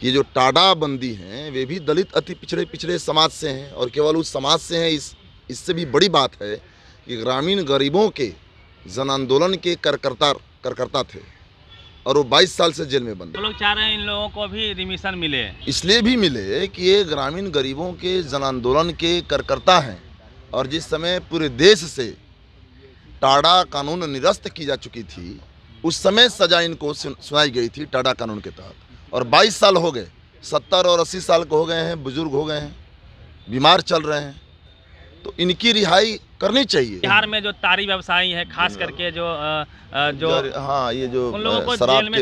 ये जो टाडा बंदी हैं वे भी दलित अति पिछड़े समाज से हैं, और केवल उस समाज से हैं। इससे भी बड़ी बात है कि ग्रामीण गरीबों के जन आंदोलन के करकर्ता थे, और वो 22 साल से जेल में बंद हैं। लोग चाह रहे हैं इन लोगों को भी रिमिशन मिले, इसलिए भी मिले कि ये ग्रामीण गरीबों के जन आंदोलन के करकर्ता हैं, और जिस समय पूरे देश से टाडा कानून निरस्त की जा चुकी थी, उस समय सजा इनको सुनाई गई थी टाडा कानून के तहत। और 22 साल हो गए, 70 और 80 साल के हो गए हैं, बुजुर्ग हो गए हैं, बीमार चल रहे हैं, तो इनकी रिहाई करनी चाहिए। बिहार में जो तारी व्यवसायी है, खास करके जो हाँ, ये जो उन लोगों को शराब जेल में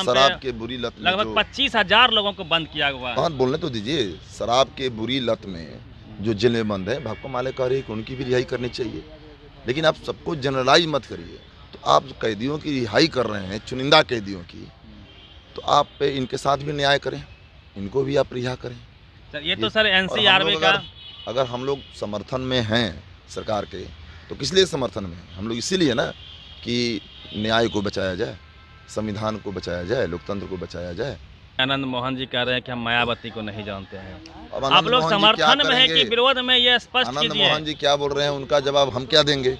शराब के बुरी लत में लगभग 25,000 लोगों को बंद किया हुआ है। हाँ, बोलने तो दीजिए। शराब के बुरी लत में जो जेल में बंद है, भाकपा माले कह रही है कि उनकी भी रिहाई करनी चाहिए, लेकिन आप सबको जनरलाइज मत करिए। तो आप कैदियों की रिहाई कर रहे हैं, चुनिंदा कैदियों की, तो आप इनके साथ भी न्याय करें, इनको भी आप रिहा करें। ये तो सर एनसीआरबी का, अगर हम लोग समर्थन में हैं सरकार के, तो किस लिए समर्थन में हैं? हम लोग इसीलिए ना कि न्याय को बचाया जाए, संविधान को बचाया जाए, लोकतंत्र को बचाया जाए। आनंद मोहन जी कह रहे हैं कि हम मायावती को नहीं जानते हैं। अब आप लोग समर्थन में है कि विरोध में, ये स्पष्ट कीजिए। आनंद मोहन जी क्या बोल रहे हैं, उनका जवाब हम क्या देंगे?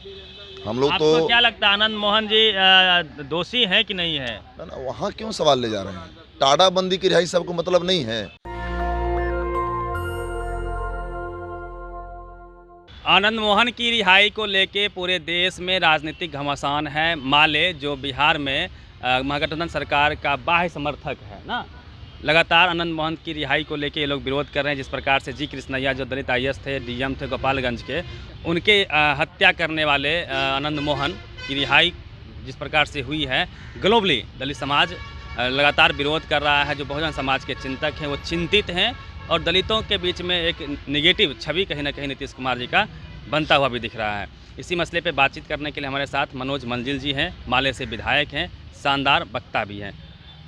हम लोग तो क्या लगता है, आनंद मोहन जी दोषी हैं कि नहीं है? ना, वहाँ क्यों सवाल ले जा रहे हैं? टाडा बंदी की रिहाई सबको मतलब नहीं है। आनंद मोहन की रिहाई को लेके पूरे देश में राजनीतिक घमासान है। माले जो बिहार में महागठबंधन सरकार का बाह्य समर्थक है ना, लगातार आनंद मोहन की रिहाई को लेके ये लोग विरोध कर रहे हैं। जिस प्रकार से जी कृष्णैया जो दलित आईएएस थे, डीएम थे गोपालगंज के, उनके हत्या करने वाले आनंद मोहन की रिहाई जिस प्रकार से हुई है, ग्लोबली दलित समाज लगातार विरोध कर रहा है। जो बहुजन समाज के चिंतक हैं वो चिंतित हैं, और दलितों के बीच में एक नेगेटिव छवि कहीं ना कहीं नीतीश कुमार जी का बनता हुआ भी दिख रहा है। इसी मसले पे बातचीत करने के लिए हमारे साथ मनोज मंजिल जी हैं, माले से विधायक हैं, शानदार वक्ता भी हैं।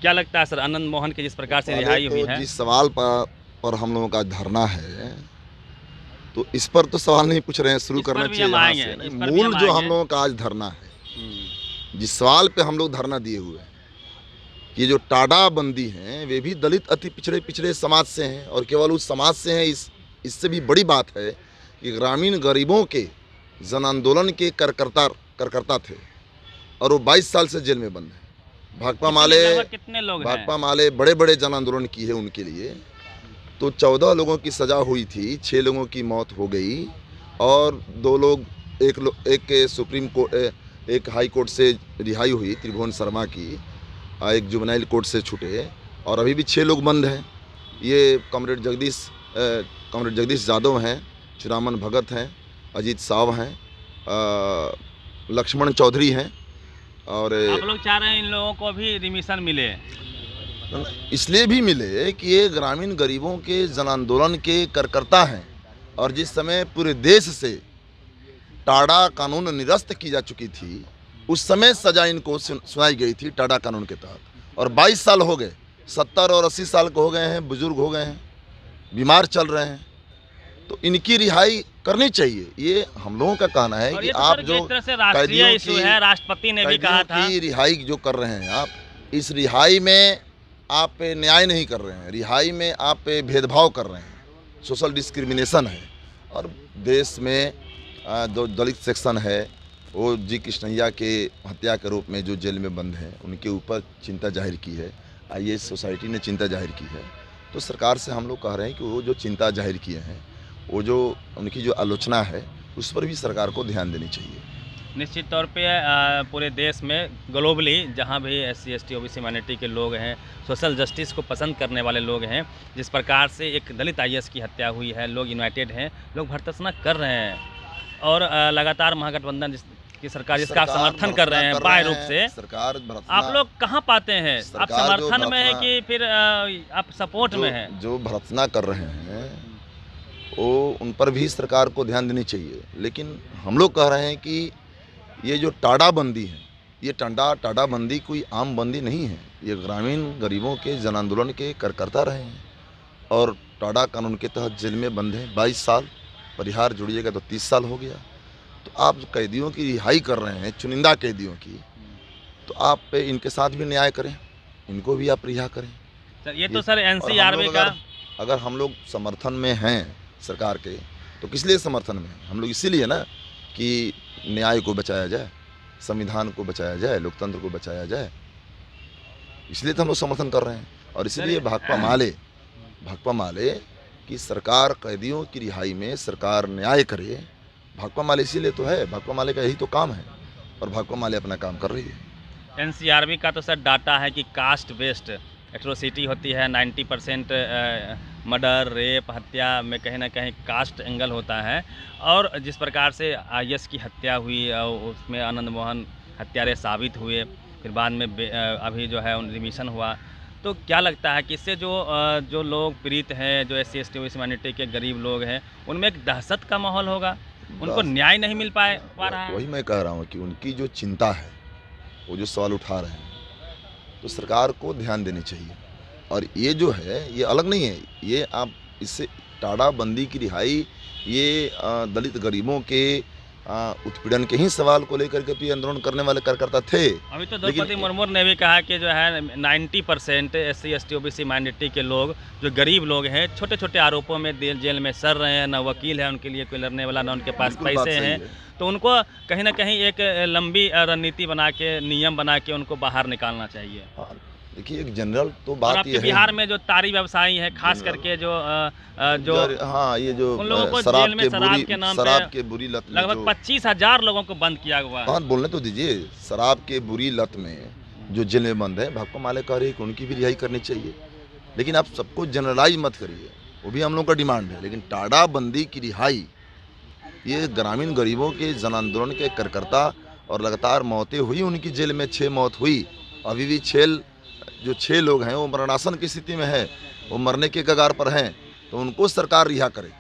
क्या लगता है सर, आनंद मोहन की जिस प्रकार से रिहाई हुई है? जिस सवाल पर हम लोगों का धरना है, तो इस पर तो सवाल नहीं पूछ रहे हैं, शुरू करना चाहिए। मूल जो हम लोगों का आज धरना है, जिस सवाल पे हम लोग धरना दिए हुए हैं, ये जो टाडा बंदी हैं वे भी दलित अति पिछड़े समाज से हैं, और केवल उस समाज से हैं। इससे भी बड़ी बात है कि ग्रामीण गरीबों के जन आंदोलन के करकर्ता थे, और वो 22 साल से जेल में बंद हैं। भाकपा माले बड़े बड़े जन आंदोलन की है उनके लिए, तो 14 लोगों की सज़ा हुई थी, 6 लोगों की मौत हो गई, और 2 लोग, एक सुप्रीम कोर्ट, एक हाई कोर्ट से रिहाई हुई त्रिभुवन शर्मा की, एक जुवेनाइल कोर्ट से छूटे, और अभी भी 6 लोग बंद हैं। ये कॉमरेड जगदीश यादव हैं, चुरामन भगत हैं, अजीत साव हैं, लक्ष्मण चौधरी हैं। और आप लोग चाह रहे हैं इन लोगों को भी रिमिशन मिले, इसलिए भी मिले कि ये ग्रामीण गरीबों के जन आंदोलन के करकर्ता हैं, और जिस समय पूरे देश से टाडा कानून निरस्त की जा चुकी थी, उस समय सजा इनको सुनाई गई थी टाडा कानून के तहत। और 22 साल हो गए, 70 और 80 साल के हो गए हैं, बुजुर्ग हो गए हैं, बीमार चल रहे हैं, तो इनकी रिहाई करनी चाहिए। ये हम लोगों का कहना है कि आप जो राष्ट्रीय इशू है, राष्ट्रपति ने भी कहा था, रिहाई जो कर रहे हैं आप, इस रिहाई में आप न्याय नहीं कर रहे हैं, रिहाई में आप भेदभाव कर रहे हैं, सोशल डिस्क्रिमिनेशन है। और देश में जो दलित सेक्शन है, वो जी कृष्णैया के हत्या के रूप में जो जेल में बंद हैं, उनके ऊपर चिंता जाहिर की है, आईएएस सोसाइटी ने चिंता जाहिर की है। तो सरकार से हम लोग कह रहे हैं कि वो जो चिंता जाहिर किए हैं, वो जो उनकी जो आलोचना है, उस पर भी सरकार को ध्यान देनी चाहिए। निश्चित तौर पे पूरे देश में ग्लोबली जहाँ भी SC ST OBC माइनॉरिटी के लोग हैं, सोशल जस्टिस को पसंद करने वाले लोग हैं, जिस प्रकार से एक दलित IAS की हत्या हुई है, लोग यूनाइटेड हैं, लोग भर्त्सना कर रहे हैं, और लगातार महागठबंधन की सरकार जिसका आप समर्थन कर रहे हैं बाह्य रूप से, सरकार आप लोग कहाँ पाते हैं? आप समर्थन में है कि फिर आप सपोर्ट में हैं? जो भर्त्सना कर रहे हैं वो उन पर भी सरकार को ध्यान देनी चाहिए, लेकिन हम लोग कह रहे हैं कि ये जो टाडा बंदी है, ये टाडा बंदी कोई आम बंदी नहीं है। ये ग्रामीण गरीबों के जन आंदोलन के करकर्ता रहे हैं, और टाडा कानून के तहत जेल में बंद हैं 22 साल, परिहार जोड़िएगा तो 30 साल हो गया। तो आप कैदियों की रिहाई कर रहे हैं, चुनिंदा कैदियों की, तो आप इनके साथ भी न्याय करें, इनको भी आप रिहा करें। तो ये तो सर एनसीआरबी का अगर हम लोग समर्थन में हैं सरकार के, तो किस लिए समर्थन में हैं? हम लोग इसीलिए ना कि न्याय को बचाया जाए, संविधान को बचाया जाए, लोकतंत्र को बचाया जाए, इसलिए तो हम लोग समर्थन कर रहे हैं। और इसलिए भाकपा माले कि सरकार कैदियों की रिहाई में सरकार न्याय करे, भाकपा माले इसीलिए तो है, भाकपा माले का यही तो काम है, और भाकपा माले अपना काम कर रही है। एनसीआरबी का तो सर डाटा है कि कास्ट बेस्ड एट्रोसिटी होती है, 90% मर्डर, रेप, हत्या में कहीं ना कहीं कास्ट एंगल होता है। और जिस प्रकार से आईएएस की हत्या हुई, उसमें आनंद मोहन हत्यारे साबित हुए, फिर बाद में अभी जो है रिमिशन हुआ, तो क्या लगता है कि इससे जो लोग पीड़ित हैं, जो SC ST OBC माइनॉरिटी के गरीब लोग हैं, उनमें एक दहशत का माहौल होगा, उनको न्याय नहीं मिल पा रहा है? वही मैं कह रहा हूँ कि उनकी जो चिंता है, वो जो सवाल उठा रहे हैं, तो सरकार को ध्यान देनी चाहिए। और ये जो है ये अलग नहीं है, ये आप इससे टाड़ा बंदी की रिहाई, ये दलित गरीबों के उत्पीड़न के ही सवाल को लेकर के तो ये आंदोलन करने वाले कार्यकर्ता थे। अभी तो द्रौपदी मुर्मू ने भी कहा कि जो है 90% SC ST OBC माइनॉरिटी के लोग, जो गरीब लोग हैं, छोटे छोटे आरोपों में जेल में सड़ रहे हैं, ना वकील है उनके लिए कोई लड़ने वाला, ना उनके पास पैसे हैं, तो उनको कहीं ना कहीं एक लंबी रणनीति बना के, नियम बना के उनको बाहर निकालना चाहिए। देखिए एक जनरल तो बात ये है, बिहार में जो तारी व्यवसायी है, खास करके जो हाँ ये जो उन लोगों को जेल में शराब के बुरी लत, लगभग 25,000 लोगों को बंद किया हुआ है। बोलने तो दीजिए, शराब के बुरी लत में जो जेल में बंद है, भाकपा माले कह रही है कि उनकी भी रिहाई करनी चाहिए। लेकिन आप सबको जनरलाइज मत करिए, वो भी हम लोगों का डिमांड है। लेकिन टाड़ा बंदी की रिहाई, ये ग्रामीण गरीबों के जन आंदोलन के कार्यकर्ता, और लगातार मौतें हुई उनकी, जेल में 6 मौत हुई, अभी भी 6 लोग हैं वो मरणासन की स्थिति में है, वो मरने के कगार पर हैं, तो उनको सरकार रिहा करे।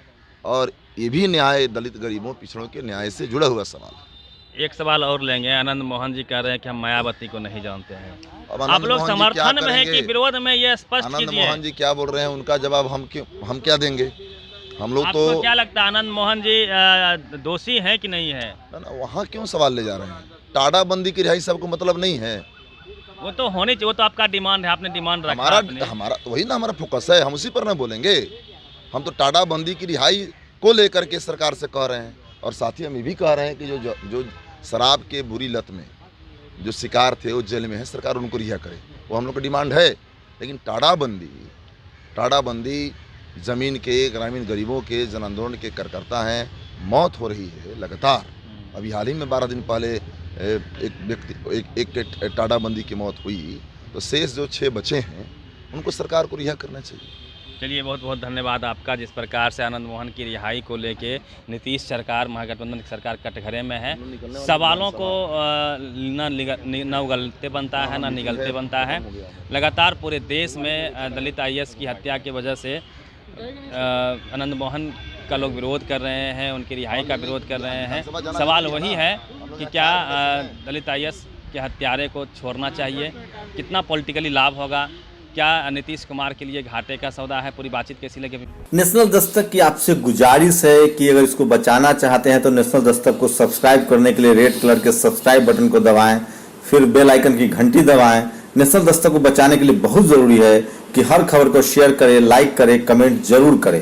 और ये भी न्याय, दलित गरीबों पिछड़ों के न्याय से जुड़ा हुआ सवाल। एक सवाल और लेंगे, आनंद मोहन जी कह रहे हैं कि हम मायावती को नहीं जानते हैं, आप लोग समर्थन में है कि विरोध में, ये स्पष्ट कीजिए। आनंद मोहन जी क्या बोल रहे हैं, उनका जवाब हम क्या देंगे? हम लोग तो क्या लगता है आनंद मोहन जी दोषी हैं कि नहीं है? वहाँ क्यों सवाल ले जा रहे हैं? टाड़ा बंदी की रिहाई सबको मतलब नहीं है, वो तो होनी चाहिए, वो तो आपका डिमांड है, आपने डिमांड रखा। हमारा तो वही ना, हमारा फोकस है, हम उसी पर ना बोलेंगे। हम तो टाड़ा बंदी की रिहाई को लेकर के सरकार से कह रहे हैं, और साथ ही हम ये भी कह रहे हैं कि जो शराब के बुरी लत में जो शिकार थे वो जेल में है, सरकार उनको रिहा करे, वो हम लोग का डिमांड है। लेकिन टाड़ा बंदी ज़मीन के, ग्रामीण गरीबों के, जन आंदोलन के कार्यकर्ता हैं, मौत हो रही है लगातार। अभी हाल ही में 12 दिन पहले एक टाड़ा बंदी की मौत हुई, तो शेष जो 6 बचे हैं उनको सरकार को रिहा करना चाहिए। चलिए, बहुत बहुत धन्यवाद आपका। जिस प्रकार से आनंद मोहन की रिहाई को लेके नीतीश सरकार, महागठबंधन की सरकार कटघरे में है, सवालों को न उगलते बनता है, न निगलते बनता है। लगातार पूरे देश में दलित IAS की हत्या की वजह से आनंद मोहन का लोग विरोध कर रहे हैं, उनकी रिहाई का विरोध कर रहे हैं। सवाल वही है कि क्या दलित IAS के हत्यारे को छोड़ना चाहिए, कितना पॉलिटिकली लाभ होगा, क्या नीतीश कुमार के लिए घाटे का सौदा है? पूरी बातचीत कैसी लगी? नेशनल दस्तक की आपसे गुजारिश है कि अगर इसको बचाना चाहते हैं तो नेशनल दस्तक को सब्सक्राइब करने के लिए रेड कलर के सब्सक्राइब बटन को दबाएं, फिर बेल आइकन की घंटी दबाएं। नेशनल दस्तक को बचाने के लिए बहुत जरूरी है कि हर खबर को शेयर करें, लाइक करें, कमेंट जरूर करें।